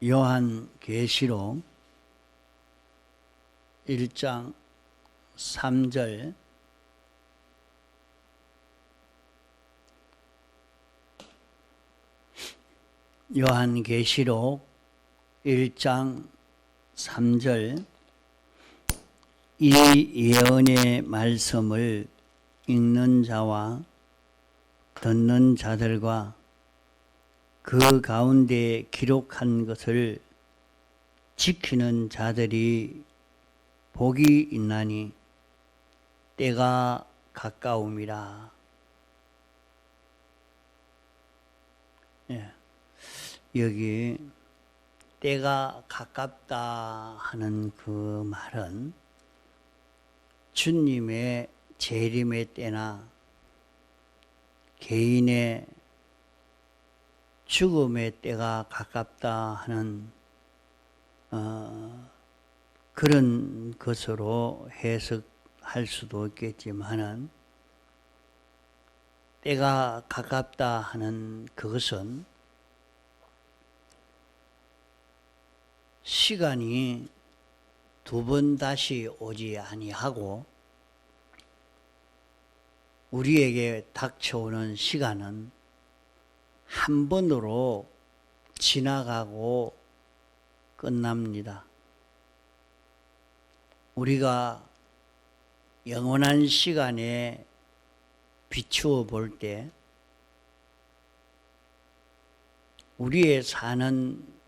요한계시록 1장 3절 요한계시록 1장 3절 이 예언의 말씀을 읽는 자와 듣는 자들과 그 가운데 기록한 것을 지키는 자들이 복이 있나니 때가 가까움이라. 여기 때가 가깝다 하는 그 말은 주님의 재림의 때나 개인의 죽음의 때가 가깝다 하는 그런 것으로 해석할 수도 있겠지만은, 때가 가깝다 하는 그것은 시간이 두 번 다시 오지 아니하고 우리에게 닥쳐오는 시간은 한 번으로 지나가고 끝납니다. 우리가 영원한 시간에 비추어 볼 때 우리의 사는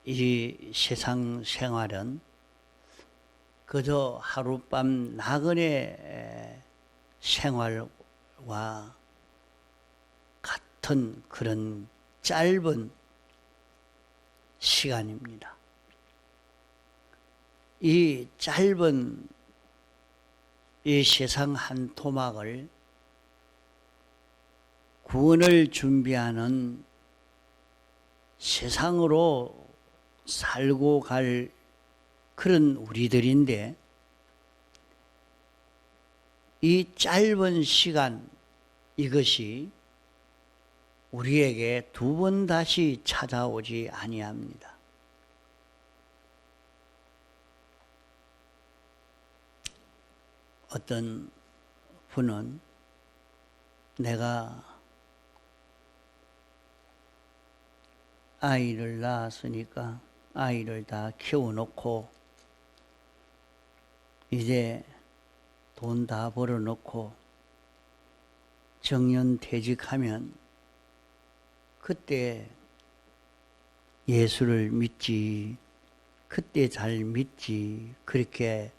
이 세상 생활은 그저 하룻밤 나그네 생활과 같은 그런 짧은 시간입니다. 이 짧은 이 세상 한 토막을 구원을 준비하는 세상으로 살고 갈 그런 우리들인데, 이 짧은 시간 이것이 우리에게 두 번 다시 찾아오지 아니합니다. 어떤 분은 내가 아이를 낳았으니까 아이를 다 키워놓고 이제 돈 다 벌어놓고 정년퇴직하면 그때 예수를 믿지, 그때 잘 믿지, 그렇게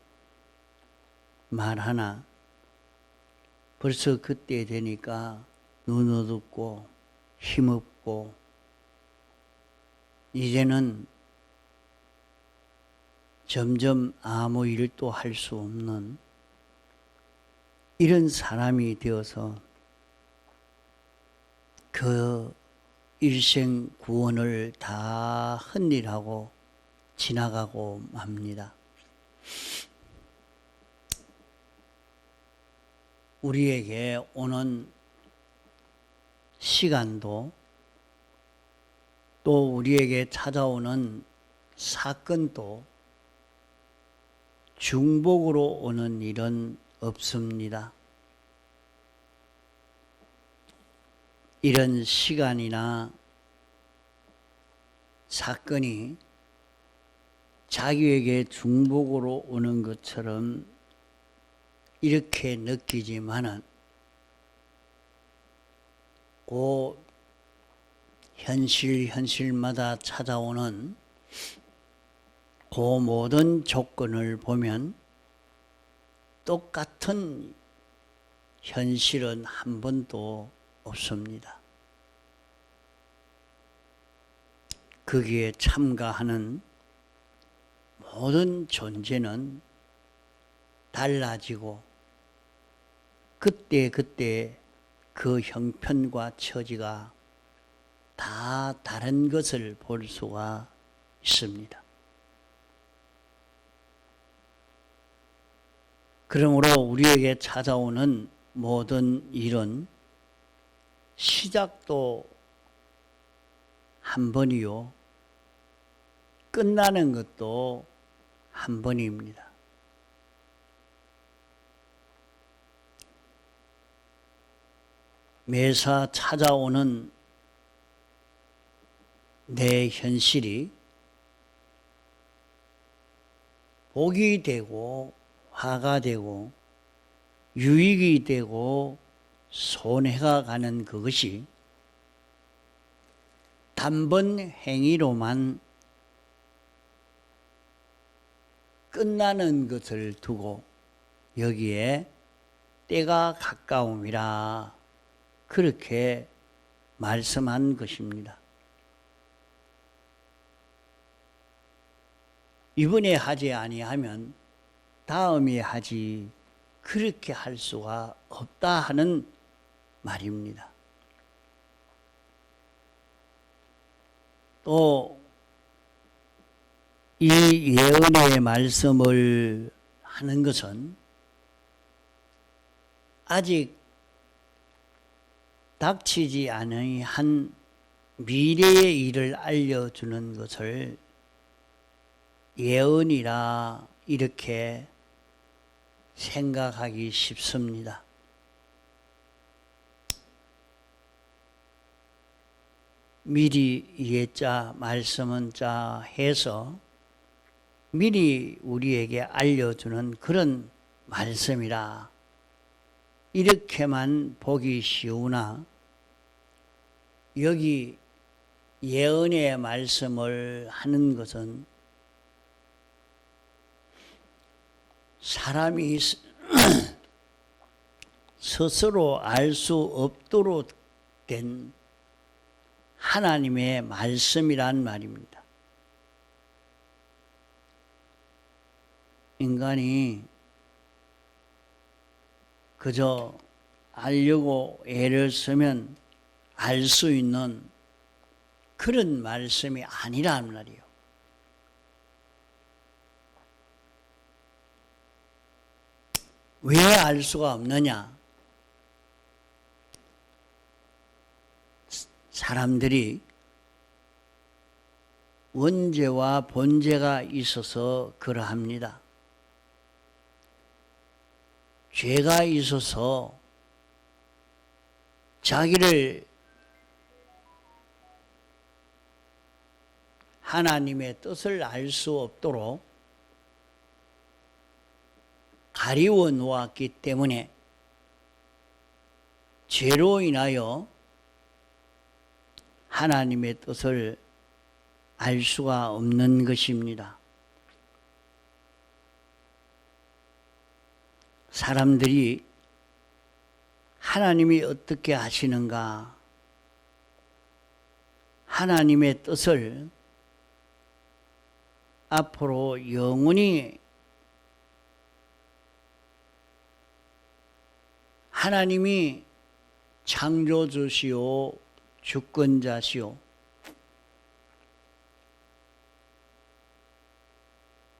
말하나 벌써 그때 되니까 눈 어둡고 힘없고 이제는 점점 아무 일도 할 수 없는 이런 사람이 되어서 그 일생 구원을 다 헛일하고 지나가고 맙니다. 우리에게 오는 시간도 또 우리에게 찾아오는 사건도 중복으로 오는 일은 없습니다. 이런 시간이나 사건이 자기에게 중복으로 오는 것처럼 이렇게 느끼지만은 그 현실마다 찾아오는 그 모든 조건을 보면 똑같은 현실은 한 번도 없습니다. 거기에 참가하는 모든 존재는 달라지고 그때 그 형편과 처지가 다 다른 것을 볼 수가 있습니다. 그러므로 우리에게 찾아오는 모든 일은 시작도 한 번이요 끝나는 것도 한 번입니다. 매사 찾아오는 내 현실이 복이 되고 화가 되고 유익이 되고 손해가 가는 그것이 단번 행위로만 끝나는 것을 두고 여기에 때가 가까움이라 그렇게 말씀한 것입니다. 이번에 하지 아니하면 다음에 하지 그렇게 할 수가 없다 하는 말입니다. 또 이 예언의 말씀을 하는 것은 아직 닥치지 않은 한 미래의 일을 알려주는 것을 예언이라 이렇게 생각하기 쉽습니다. 미리 예자 말씀은 자 해서 미리 우리에게 알려주는 그런 말씀이라 이렇게만 보기 쉬우나 여기 예언의 말씀을 하는 것은 사람이 스스로 알 수 없도록 된 하나님의 말씀이란 말입니다. 인간이 그저 알려고 애를 쓰면 알 수 있는 그런 말씀이 아니란 말이에요. 왜 알 수가 없느냐? 사람들이 원죄와 본죄가 있어서 그러합니다. 죄가 있어서 자기를 하나님의 뜻을 알 수 없도록 가리워 놓았기 때문에 죄로 인하여 하나님의 뜻을 알 수가 없는 것입니다. 사람들이 하나님이 어떻게 하시는가, 하나님의 뜻을 앞으로 영원히 하나님이 창조주시오 주권자시오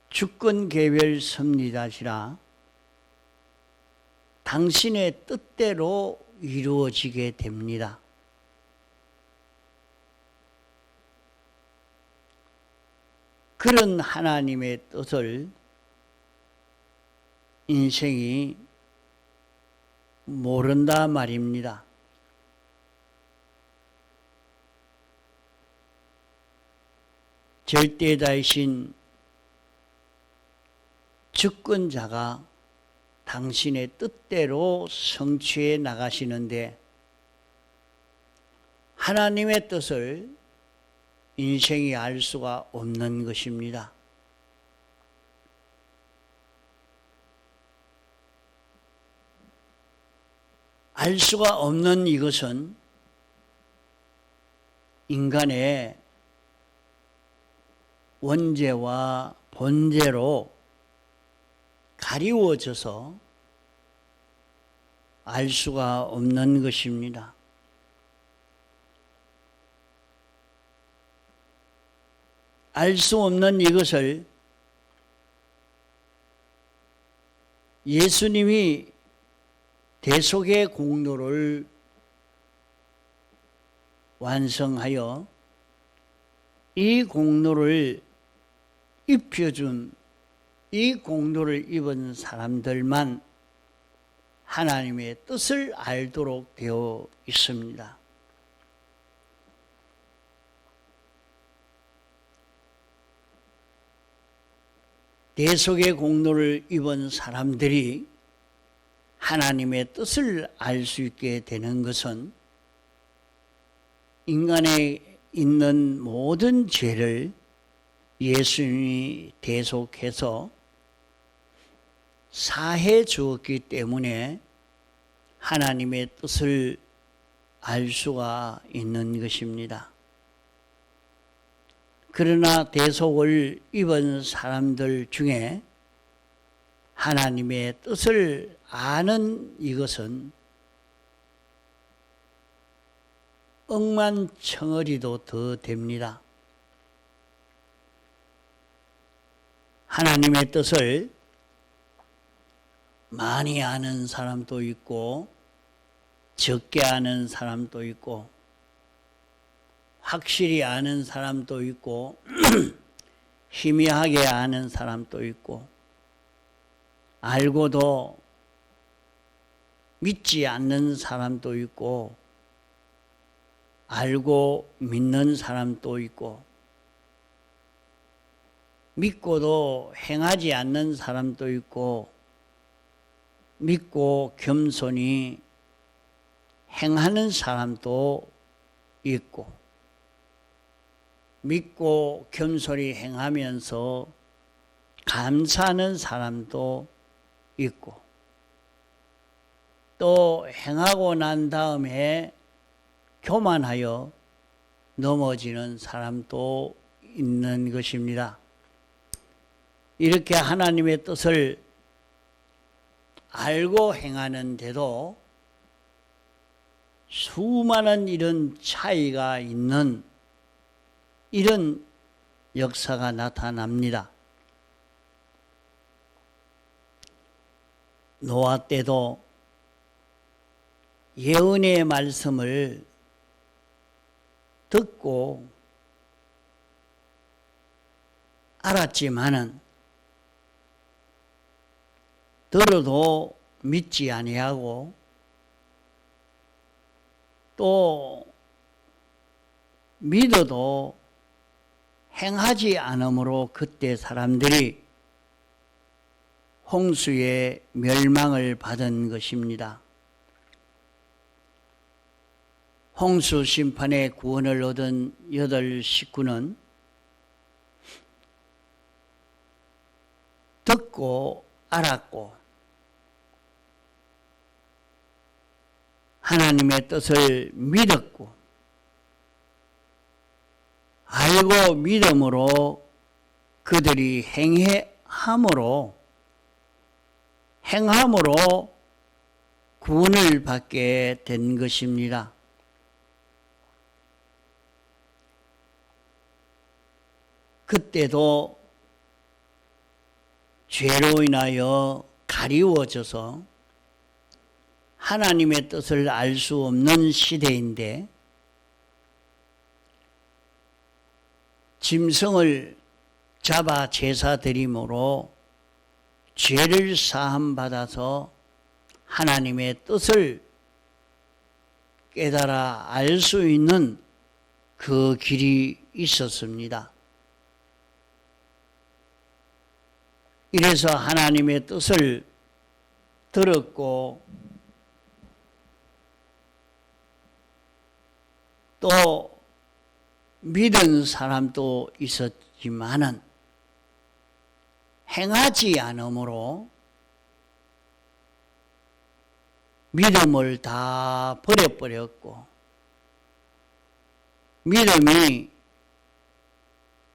주권개별 섭리자시라 당신의 뜻대로 이루어지게 됩니다. 그런 하나님의 뜻을 인생이 모른다 말입니다. 절대자이신 주권자가 당신의 뜻대로 성취해 나가시는데 하나님의 뜻을 인생이 알 수가 없는 것입니다. 알 수가 없는 이것은 인간의 원죄와 본죄로 가리워져서 알 수가 없는 것입니다. 알 수 없는 이것을 예수님이 대속의 공로를 완성하여 이 공로를 입혀준 이 공로를 입은 사람들만 하나님의 뜻을 알도록 되어 있습니다. 대속의 공로를 입은 사람들이 하나님의 뜻을 알 수 있게 되는 것은 인간에 있는 모든 죄를 예수님이 대속해서 사해 주었기 때문에 하나님의 뜻을 알 수가 있는 것입니다. 그러나 대속을 입은 사람들 중에 하나님의 뜻을 아는 이것은 억만청어리도 더 됩니다. 하나님의 뜻을 많이 아는 사람도 있고 적게 아는 사람도 있고 확실히 아는 사람도 있고 희미하게 아는 사람도 있고 알고도 믿지 않는 사람도 있고 알고 믿는 사람도 있고 믿고도 행하지 않는 사람도 있고 믿고 겸손히 행하는 사람도 있고 믿고 겸손히 행하면서 감사하는 사람도 있고 또 행하고 난 다음에 교만하여 넘어지는 사람도 있는 것입니다. 이렇게 하나님의 뜻을 알고 행하는데도 수많은 이런 차이가 있는 이런 역사가 나타납니다. 노아 때도 예언의 말씀을 듣고 알았지만은 들어도 믿지 아니하고 또 믿어도 행하지 않으므로 그때 사람들이 홍수의 멸망을 받은 것입니다. 홍수 심판의 구원을 얻은 8 식구는 듣고 알았고 하나님의 뜻을 믿었고 알고 믿음으로 그들이 행함으로 구원을 받게 된 것입니다. 그때도 죄로 인하여 가리워져서 하나님의 뜻을 알 수 없는 시대인데 짐승을 잡아 제사 드림으로 죄를 사함 받아서 하나님의 뜻을 깨달아 알 수 있는 그 길이 있었습니다. 이래서 하나님의 뜻을 들었고 또 믿은 사람도 있었지만은 행하지 않으므로 믿음을 다 버려버렸고 믿음이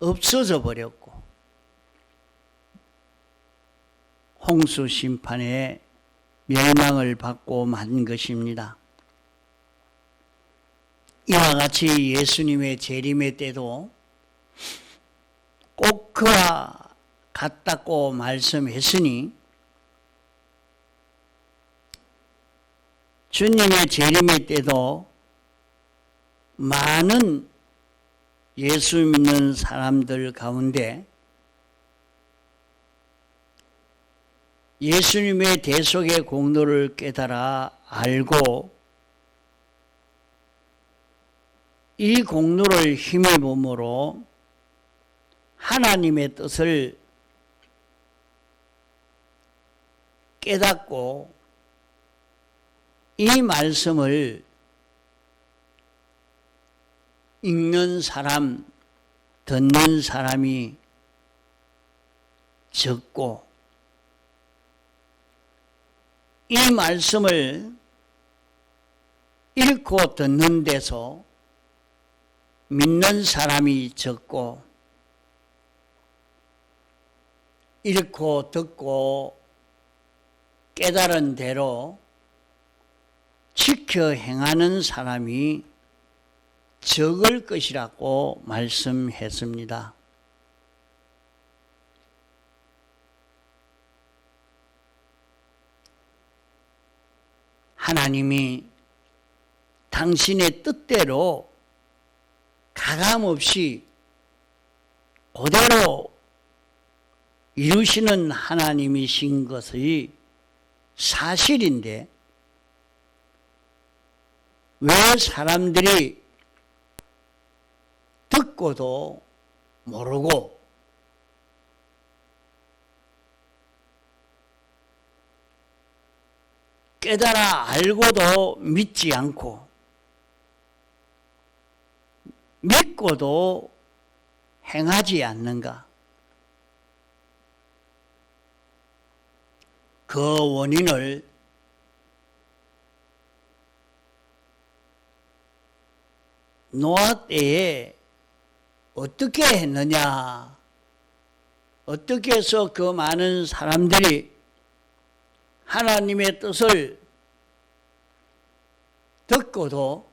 없어져 버렸고 홍수 심판에 멸망을 받고 만 것입니다. 이와 같이 예수님의 재림의 때도 꼭 그와 같다고 말씀했으니 주님의 재림의 때도 많은 예수 믿는 사람들 가운데 예수님의 대속의 공로를 깨달아 알고 이 공로를 힘입음으로 하나님의 뜻을 깨닫고 이 말씀을 읽는 사람, 듣는 사람이 적고 이 말씀을 읽고 듣는 데서 믿는 사람이 적고 읽고 듣고 깨달은 대로 지켜 행하는 사람이 적을 것이라고 말씀했습니다. 하나님이 당신의 뜻대로 가감없이 그대로 이루시는 하나님이신 것이 사실인데 왜 사람들이 듣고도 모르고 깨달아 알고도 믿지 않고 믿고도 행하지 않는가? 그 원인을 노아 때에 어떻게 했느냐? 어떻게 해서 그 많은 사람들이 하나님의 뜻을 듣고도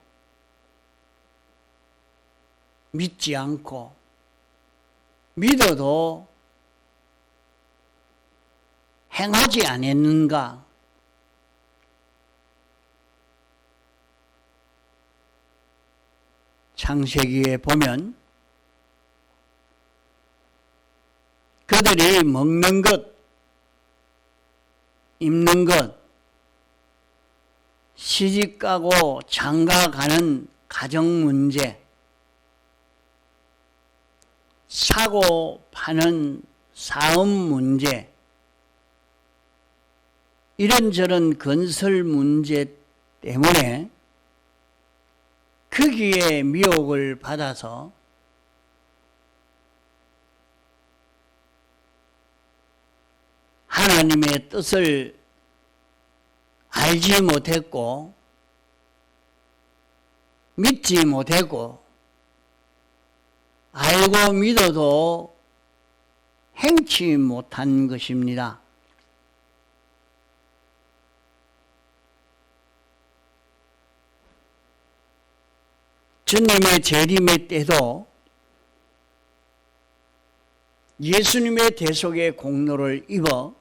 믿지 않고 믿어도 행하지 않았는가? 창세기에 보면 그들이 먹는 것, 입는 것, 시집가고 장가가는 가정 문제, 사고 파는 사업 문제, 이런저런 건설 문제 때문에 거기에 미혹을 받아서 하나님의 뜻을 알지 못했고 믿지 못했고 알고 믿어도 행치 못한 것입니다. 주님의 재림의 때도 예수님의 대속의 공로를 입어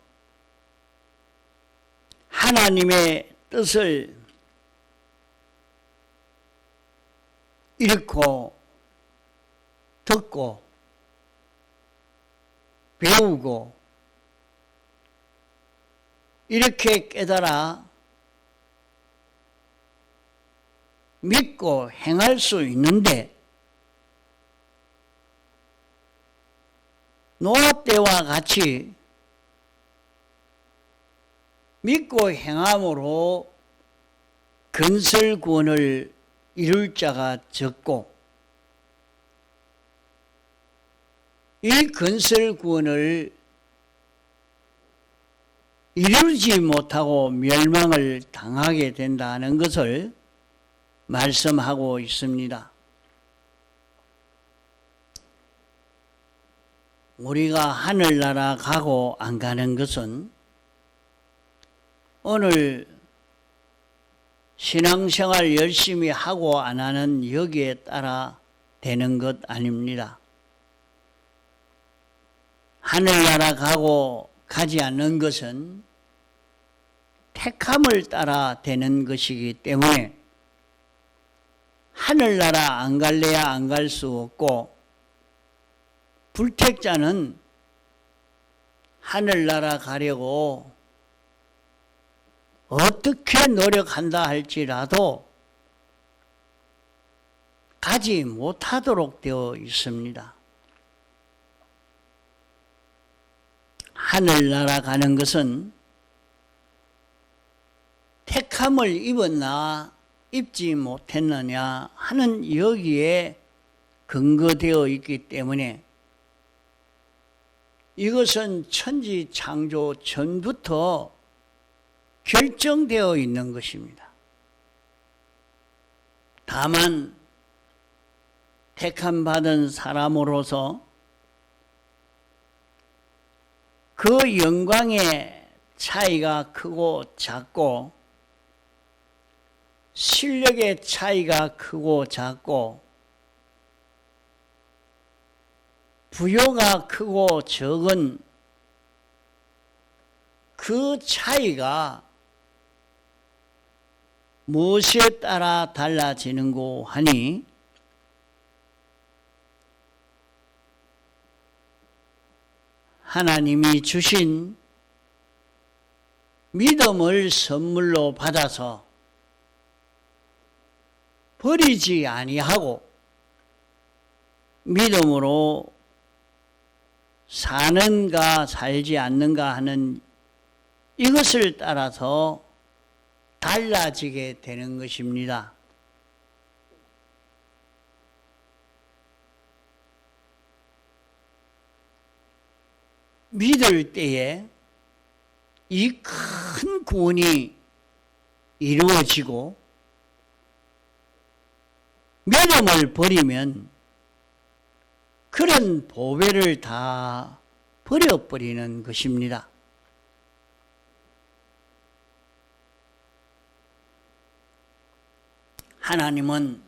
하나님의 뜻을 읽고 듣고 배우고 이렇게 깨달아 믿고 행할 수 있는데 노아 때와 같이 믿고 행함으로 건설구원을 이룰 자가 적고 이 건설구원을 이루지 못하고 멸망을 당하게 된다는 것을 말씀하고 있습니다. 우리가 하늘나라 가고 안 가는 것은 오늘 신앙생활 열심히 하고 안 하는 여기에 따라 되는 것 아닙니다. 하늘나라 가고 가지 않는 것은 택함을 따라 되는 것이기 때문에 하늘나라 안 갈래야 안 갈 수 없고 불택자는 하늘나라 가려고 어떻게 노력한다 할지라도 가지 못하도록 되어 있습니다. 하늘나라 가는 것은 택함을 입었나 입지 못했느냐 하는 여기에 근거되어 있기 때문에 이것은 천지 창조 전부터 결정되어 있는 것입니다. 다만 택함 받은 사람으로서 그 영광의 차이가 크고 작고 실력의 차이가 크고 작고 부요가 크고 적은 그 차이가 무엇에 따라 달라지는고 하니 하나님이 주신 믿음을 선물로 받아서 버리지 아니하고 믿음으로 사는가 살지 않는가 하는 이것을 따라서 달라지게 되는 것입니다. 믿을 때에 이 큰 구원이 이루어지고 믿음을 버리면 그런 보배를 다 버려버리는 것입니다. 하나님은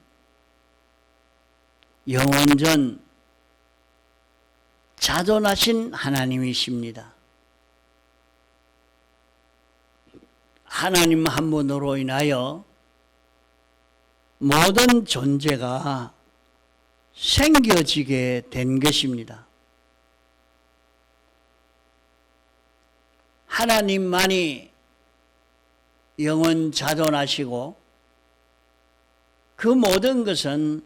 영원전 자존하신 하나님이십니다. 하나님 한 분으로 인하여 모든 존재가 생겨지게 된 것입니다. 하나님만이 영원 자존하시고 그 모든 것은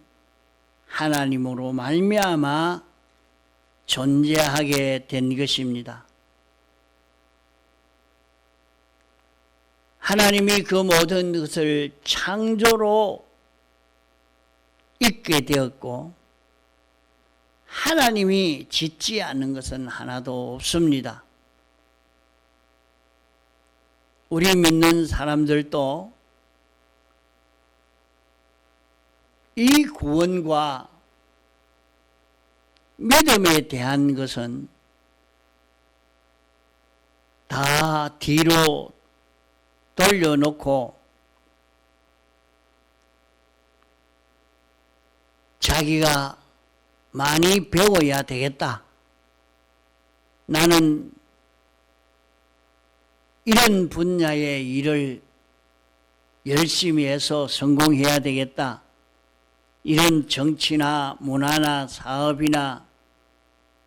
하나님으로 말미암아 존재하게 된 것입니다. 하나님이 그 모든 것을 창조로 있게 되었고 하나님이 짓지 않는 것은 하나도 없습니다. 우리 믿는 사람들도 이 구원과 믿음에 대한 것은 다 뒤로 돌려놓고 자기가 많이 배워야 되겠다. 나는 이런 분야의 일을 열심히 해서 성공해야 되겠다. 이런 정치나 문화나 사업이나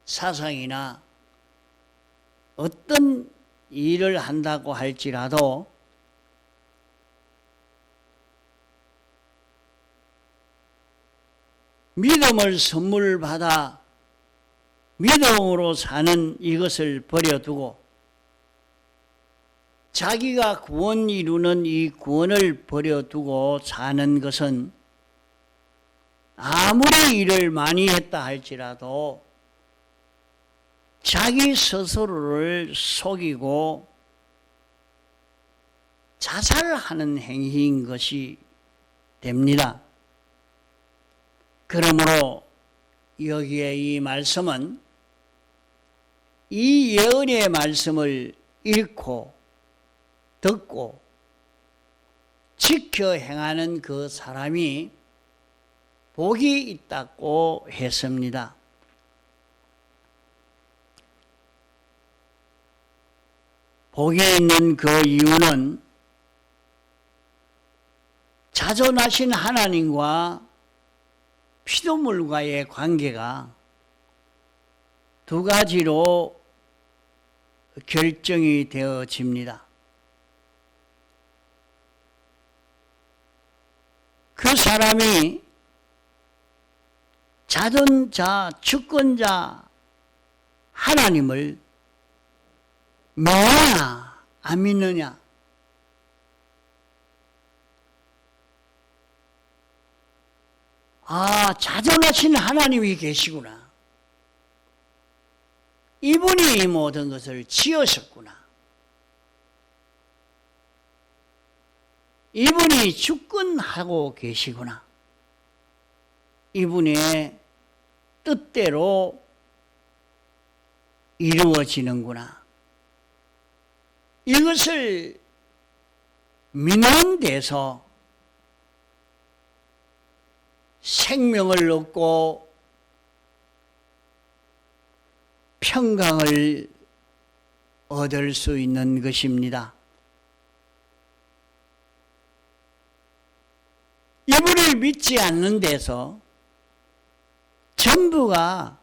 사상이나 어떤 일을 한다고 할지라도 믿음을 선물 받아 믿음으로 사는 이것을 버려두고 자기가 구원 이루는 이 구원을 버려두고 사는 것은 아무리 일을 많이 했다 할지라도 자기 스스로를 속이고 자살하는 행위인 것이 됩니다. 그러므로 여기에 이 말씀은 이 예언의 말씀을 읽고 듣고 지켜 행하는 그 사람이 복이 있다고 했습니다. 복이 있는 그 이유는 자존하신 하나님과 피조물과의 관계가 두 가지로 결정이 되어집니다. 그 사람이 자존자, 주권자 하나님을 믿느냐 안 믿느냐. 아, 자존하신 하나님이 계시구나. 이분이 이 모든 것을 지으셨구나. 이분이 주권하고 계시구나. 이분의 뜻대로 이루어지는구나. 이것을 믿는 데서 생명을 얻고 평강을 얻을 수 있는 것입니다. 이분을 믿지 않는 데서 전부가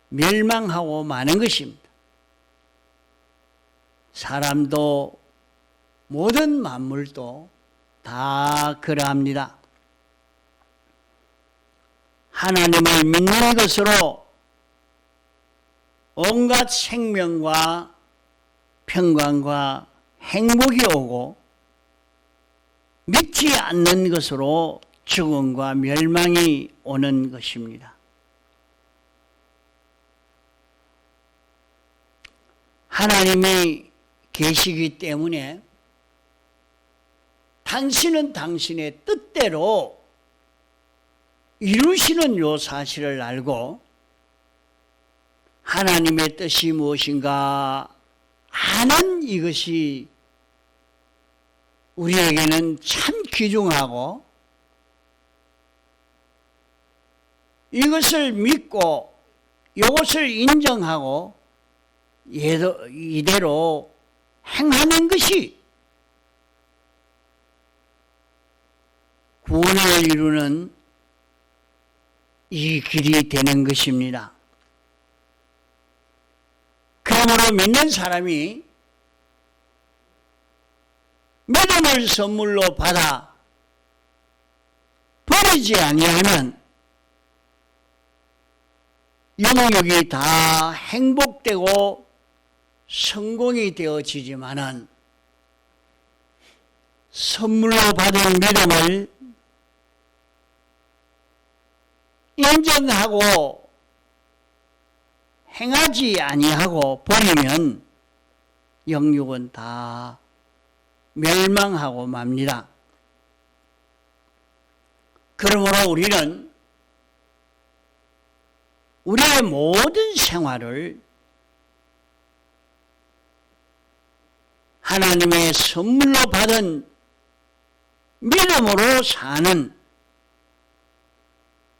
멸망하고 마는 것입니다. 사람도 모든 만물도 다 그러합니다. 하나님을 믿는 것으로 온갖 생명과 평강과 행복이 오고, 믿지 않는 것으로 죽음과 멸망이 오는 것입니다. 하나님이 계시기 때문에 당신은 당신의 뜻대로 이루시는 요 사실을 알고 하나님의 뜻이 무엇인가 아는 이것이 우리에게는 참 귀중하고, 이것을 믿고 이것을 인정하고 이대로 행하는 것이 구원을 이루는 이 길이 되는 것입니다. 그러므로 믿는 사람이 믿음을 선물로 받아 버리지 아니하면 영역이 다 행복되고 성공이 되어지지만은, 선물로 받은 믿음을 인정하고 행하지 아니하고 버리면 영육은 다 멸망하고 맙니다. 그러므로 우리는 우리의 모든 생활을 하나님의 선물로 받은 믿음으로 사는,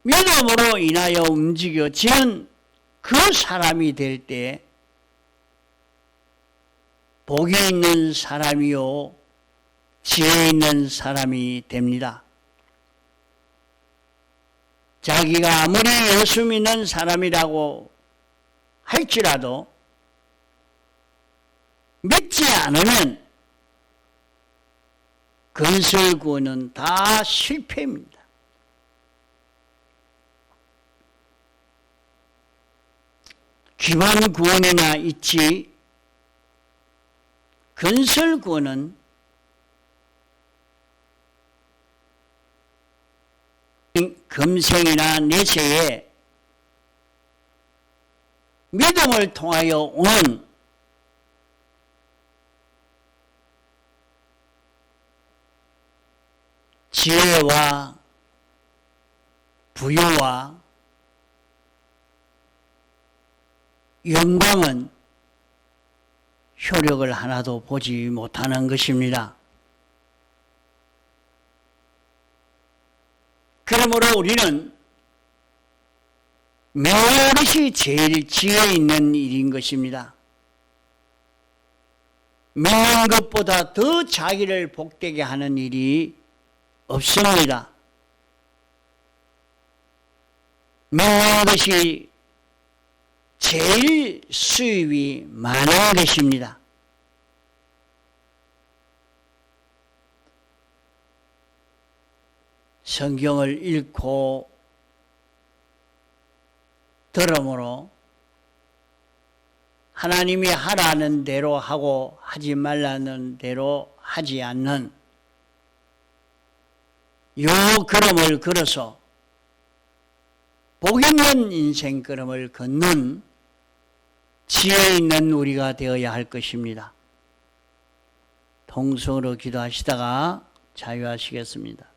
믿음으로 인하여 움직여지는 그 사람이 될 때 복이 있는 사람이요 지혜 있는 사람이 됩니다. 자기가 아무리 예수 믿는 사람이라고 할지라도 믿지 않으면 건설구원은 다 실패입니다. 기반구원이나 있지 건설구원은 금생이나 내세에 믿음을 통하여 오는 지혜와 부유와 영광은 효력을 하나도 보지 못하는 것입니다. 그러므로 우리는 믿는 것이 제일 지혜 있는 일인 것입니다. 믿는 것보다 더 자기를 복되게 하는 일이 없습니다. 믿는 것이 제일 수입이 많은 것입니다. 성경을 읽고 들음으로 하나님이 하라는 대로 하고 하지 말라는 대로 하지 않는 요 걸음을 걸어서 복 있는 인생 걸음을 걷는 지혜 있는 우리가 되어야 할 것입니다. 통성으로 기도하시다가 자유하시겠습니다.